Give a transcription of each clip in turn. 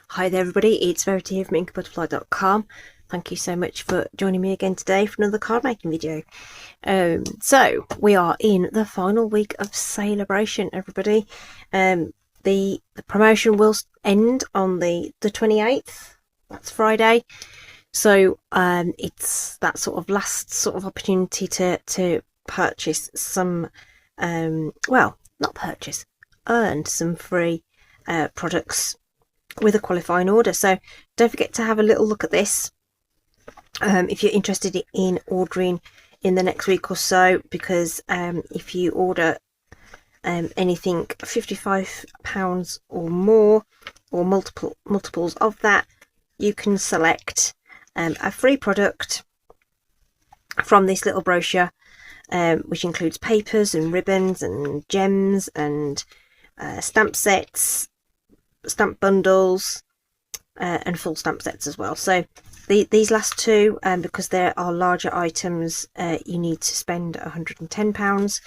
Hi there everybody, it's Verity here from Inkybutterfly.com. Thank you so much for joining me again today for another card making video. So we are in the final week of Sale-a-bration, everybody. The promotion will end on the 28th, that's Friday. So it's that sort of last sort of opportunity to purchase some, well, not purchase, earn some free products with a qualifying order. So don't forget to have a little look at this if you're interested in ordering in the next week or so, because if you order anything £55 or more, or multiples of that, you can select a free product from this little brochure, which includes papers and ribbons and gems and stamp sets, stamp bundles, and full stamp sets as well. So these last two, because there are larger items, you need to spend £110,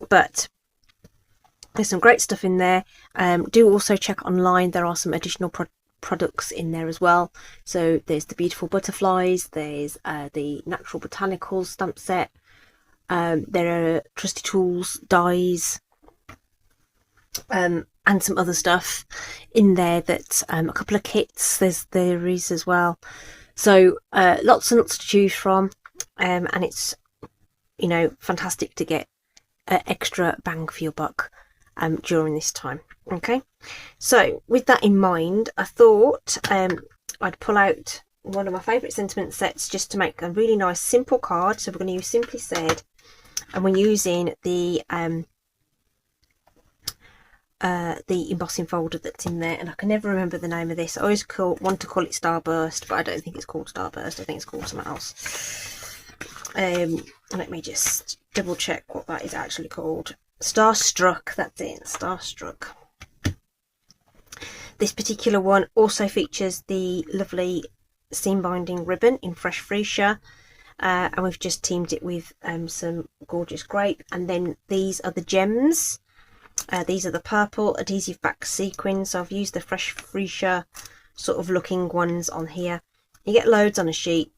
but there's some great stuff in there. Do also check online, there are some additional products in there as well. So there's the beautiful butterflies, there's the natural botanicals stamp set, there are trusty tools, dies, and some other stuff in there. That a couple of kits there is as well. So lots and lots to choose from, and it's, you know, fantastic to get extra bang for your buck during this time. Okay, so with that in mind, I thought I'd pull out one of my favourite sentiment sets just to make a really nice simple card. So we're going to use Simply Said, and we're using the embossing folder that's in there, and I can never remember the name of this. I always want to call it Starburst, but I don't think it's called Starburst. I think it's called something else. Let me just double check what that is actually called. Starstruck, that's it, Starstruck. This particular one also features the lovely seam binding ribbon in fresh freesia, and we've just teamed it with some gorgeous grape, and then these are the gems. These are the purple adhesive back sequins. So I've used the fresh freesia sort of looking ones on here. You get loads on a sheet,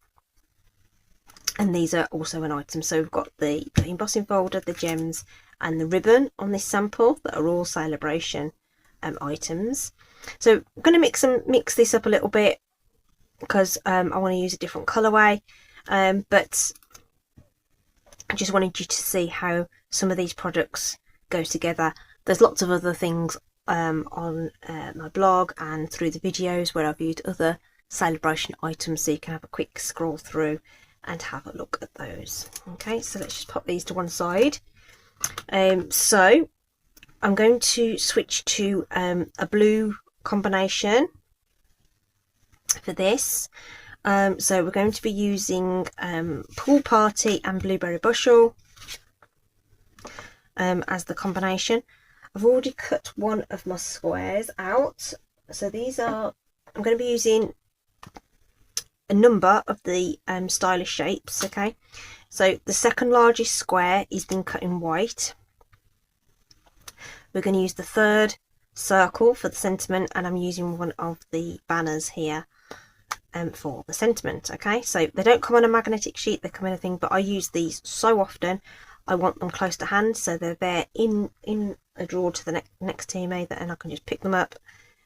and these are also an item. So we've got the embossing folder, the gems, and the ribbon on this sample that are all Sale-a-bration items. So I'm going to mix this up a little bit, because I want to use a different colourway, but I just wanted you to see how some of these products go together. There's lots of other things on my blog and through the videos where I've used other Sale-a-bration items, so you can have a quick scroll through and have a look at those. Okay, so let's just pop these to one side. So I'm going to switch to a blue combination for this. So we're going to be using Pool Party and Blueberry Bushel as the combination. I've already cut one of my squares out, so these are, I'm going to be using a number of the stylish shapes. Okay, so the second largest square is been cut in white. We're going to use the third circle for the sentiment, and I'm using one of the banners here for the sentiment. Okay, so they don't come on a magnetic sheet, they come in a thing, but I use these so often I want them close to hand, so they're there in a drawer to the next to me, and I can just pick them up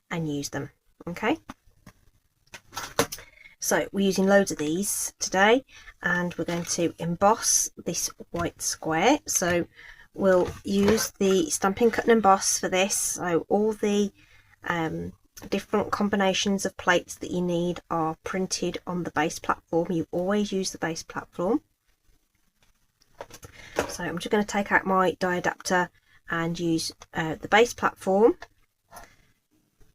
and use them. Okay, so we're using loads of these today, and we're going to emboss this white square. So we'll use the Stampin' Cut and Emboss for this. So all the different combinations of plates that you need are printed on the base platform. You always use the base platform. So I'm just going to take out my die adapter and use the base platform,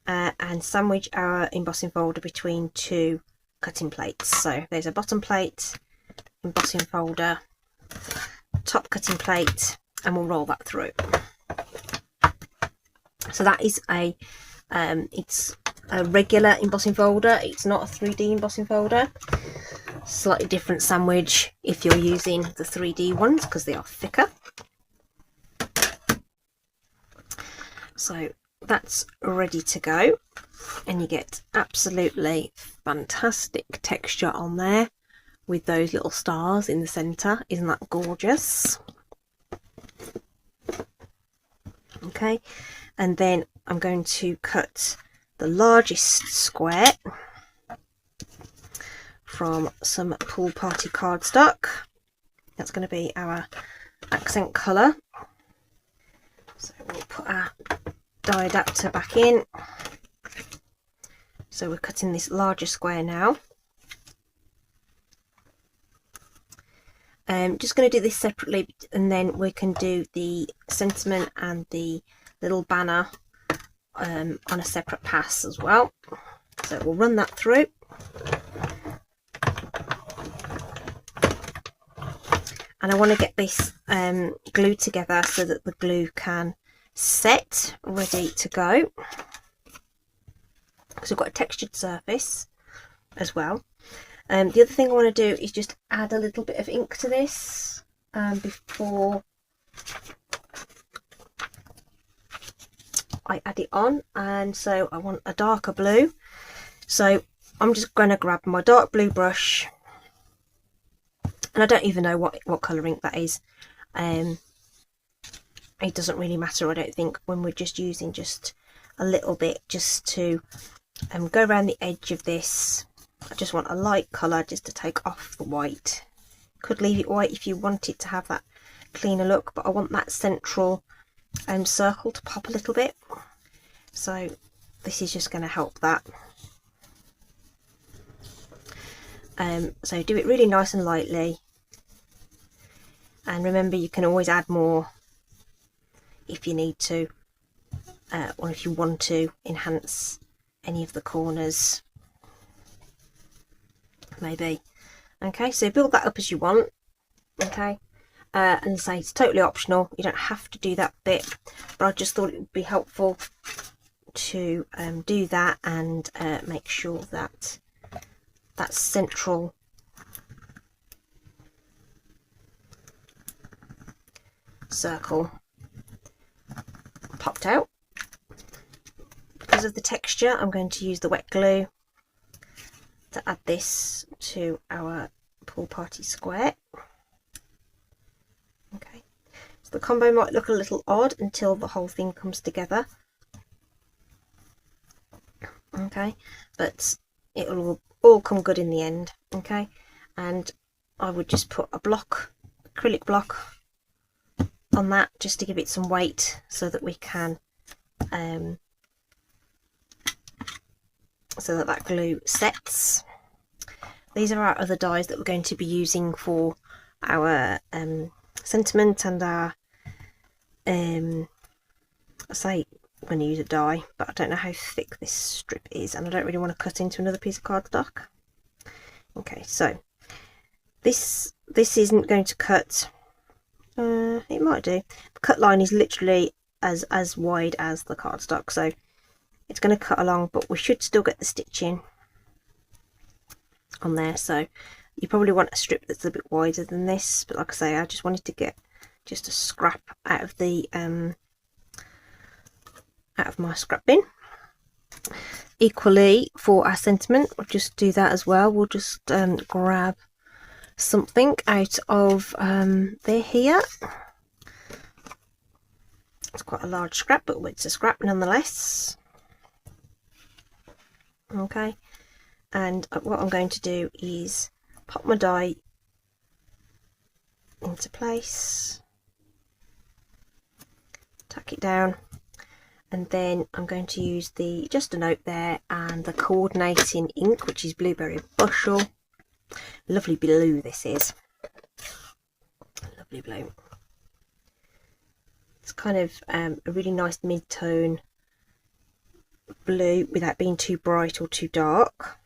and sandwich our embossing folder between two cutting plates. So there's a bottom plate, embossing folder, top cutting plate, and we'll roll that through. So that is it's a regular embossing folder, it's not a 3D embossing folder. Slightly different sandwich if you're using the 3D ones, because they are thicker. So that's ready to go, and you get absolutely fantastic texture on there with those little stars in the center. Isn't that gorgeous? Okay, and then I'm going to cut the largest square from some Pool Party cardstock. That's going to be our accent colour. So we'll put our die adapter back in. So we're cutting this larger square now. Just going to do this separately, and then we can do the sentiment and the little banner on a separate pass as well. So we'll run that through. And I want to get this glued together so that the glue can set, ready to go. Because we've got a textured surface as well. The other thing I want to do is just add a little bit of ink to this before I add it on. And so I want a darker blue. So I'm just going to grab my dark blue brush. And I don't even know what colour ink that is. It doesn't really matter, I don't think, when we're just using just a little bit just to go around the edge of this. I just want a light colour just to take off the white. Could leave it white if you want it to have that cleaner look, but I want that central circle to pop a little bit. So this is just going to help that. So do it really nice and lightly, and remember you can always add more if you need to, or if you want to enhance any of the corners maybe. Okay, so build that up as you want. Okay, and say it's totally optional, you don't have to do that bit, but I just thought it would be helpful to do that and make sure that that central circle popped out. Because of the texture, I'm going to use the wet glue to add this to our Pool Party square. Okay, so the combo might look a little odd until the whole thing comes together. Okay, but it will all come good in the end. Okay, and I would just put a block, acrylic block, on that just to give it some weight so that we can so that glue sets. These are our other dies that we're going to be using for our sentiment and our I say I'm going to use a die, but I don't know how thick this strip is, and I don't really want to cut into another piece of cardstock. Okay, so this isn't going to cut. It might do. The cut line is literally as wide as the cardstock, so it's going to cut along, but we should still get the stitching on there. So you probably want a strip that's a bit wider than this, but like I say, I just wanted to get just a scrap out of the out of my scrap bin. Equally for our sentiment, we'll just do that as well. We'll just grab something out of there here. It's quite a large scrap, but it's a scrap nonetheless. Okay, and what I'm going to do is pop my die into place, tack it down, and then I'm going to use the just a note there and the coordinating ink, which is Blueberry Bushel. Lovely blue this is. Lovely blue. It's kind of a really nice mid-tone blue without being too bright or too dark.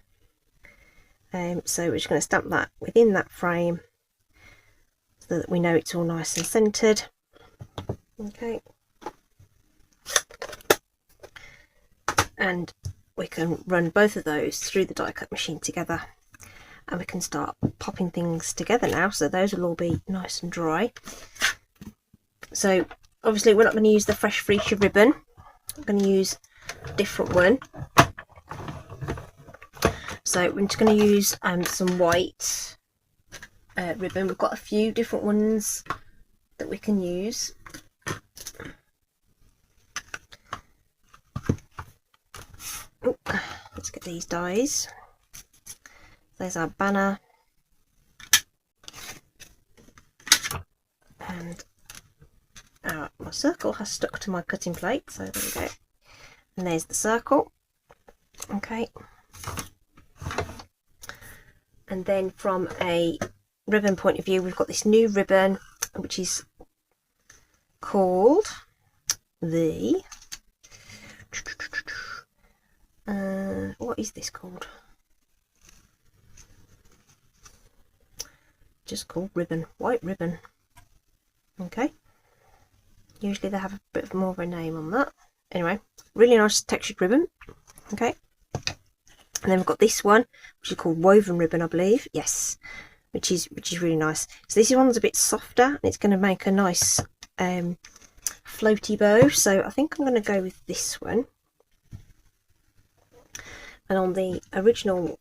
So we're just going to stamp that within that frame so that we know it's all nice and centered. Okay. And we can run both of those through the die cut machine together, and we can start popping things together now. So those will all be nice and dry. So obviously we're not going to use the fresh freesia ribbon, I'm going to use a different one. So we're just going to use some white ribbon. We've got a few different ones that we can use. Oh, let's get these dies. There's our banner. And my circle has stuck to my cutting plate, so there we go. And there's the circle. Okay. And then from a ribbon point of view, we've got this new ribbon, which is called the what is this called? Just called ribbon, white ribbon. Okay, usually they have a bit more of a name on that. Anyway, really nice textured ribbon. Okay, and then we've got this one, which is called woven ribbon, I believe. Yes, which is really nice. So this one's a bit softer, and it's going to make a nice floaty bow. So I think I'm going to go with this one. And on the original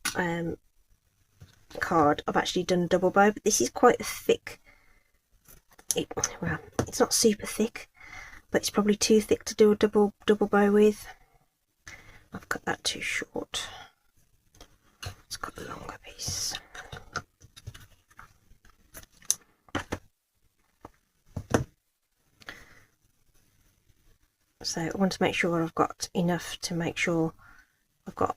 card, I've actually done a double bow, but this is quite a thick. Well, it's not super thick, but it's probably too thick to do a double bow with. I've cut that too short. Let's cut a longer piece. So I want to make sure I've got enough to make sure I've got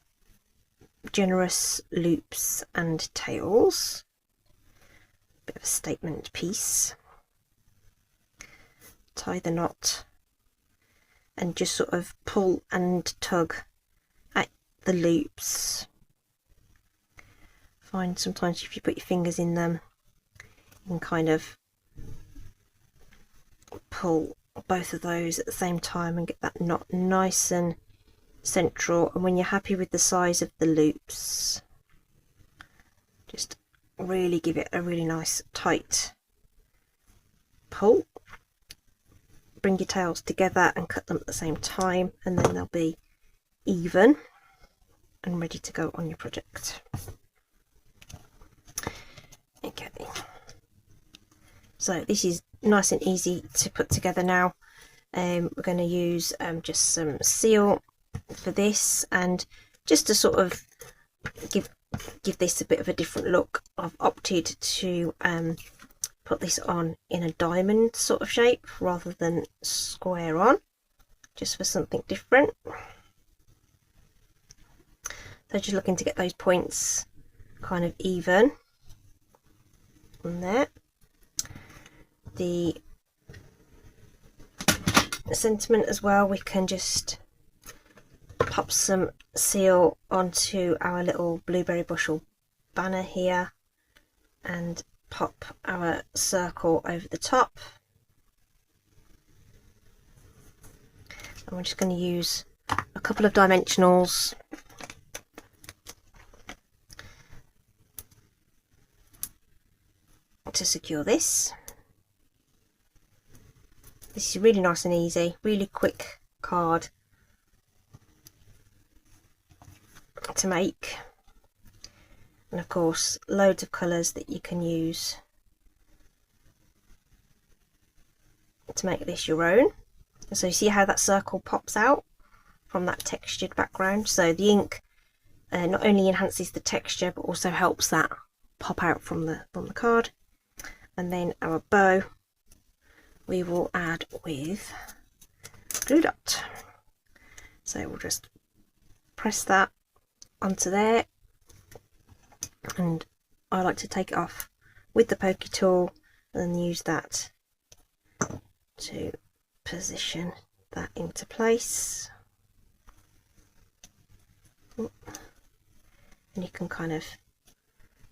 generous loops and tails. Bit of a statement piece. Tie the knot and just sort of pull and tug at the loops. Find sometimes if you put your fingers in them, you can kind of pull both of those at the same time and get that knot nice and central. And when you're happy with the size of the loops, just really give it a really nice tight pull. Bring your tails together and cut them at the same time, and then they'll be even and ready to go on your project. Okay, so this is nice and easy to put together now. We're going to use just some seal for this, and just to sort of give this a bit of a different look, I've opted to put this on in a diamond sort of shape rather than square on, just for something different. So just looking to get those points kind of even on there. The sentiment as well, we can just pop some seal onto our little blueberry bushel banner here and pop our circle over the top. And we're just going to use a couple of dimensionals to secure this. This is really nice and easy, really quick card to make, and of course loads of colours that you can use to make this your own. So you see how that circle pops out from that textured background. So the ink not only enhances the texture but also helps that pop out from the card. And then our bow we will add with glue dot. So we'll just press that onto there, and I like to take it off with the pokey tool and then use that to position that into place. And you can kind of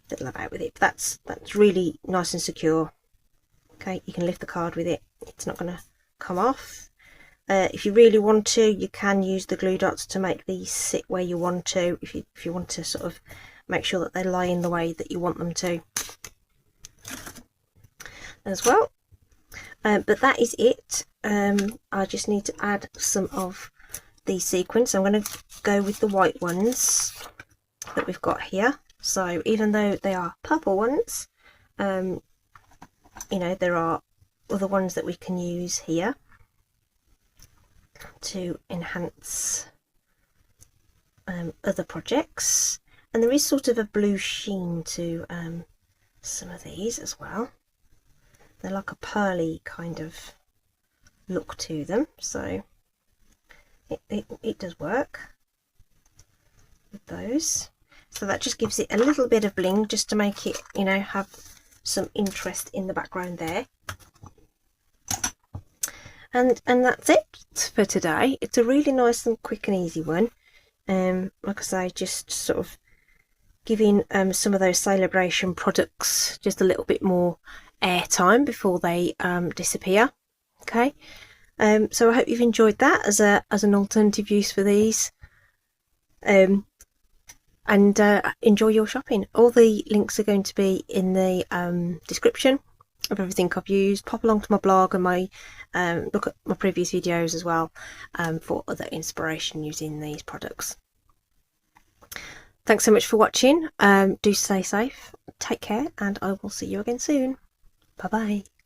fiddle about with it, but that's really nice and secure. Okay, you can lift the card with it, it's not going to come off. If you really want to, you can use the glue dots to make these sit where you want to, if you want to sort of make sure that they lie in the way that you want them to as well. But that is it. I just need to add some of these sequins. I'm going to go with the white ones that we've got here. So even though they are purple ones, you know, there are other ones that we can use here to enhance other projects. And there is sort of a blue sheen to some of these as well. They're like a pearly kind of look to them, so it does work with those. So that just gives it a little bit of bling, just to make it, you know, have some interest in the background there. And that's it for today. It's a really nice and quick and easy one. Like I say, just sort of giving some of those Sale-a-bration products just a little bit more airtime before they disappear. Okay, so I hope you've enjoyed that as an alternative use for these. And enjoy your shopping. All the links are going to be in the description of everything I've used. Pop along to my blog and my look at my previous videos as well for other inspiration using these products. Thanks so much for watching. Do stay safe, take care, and I will see you again soon. Bye bye.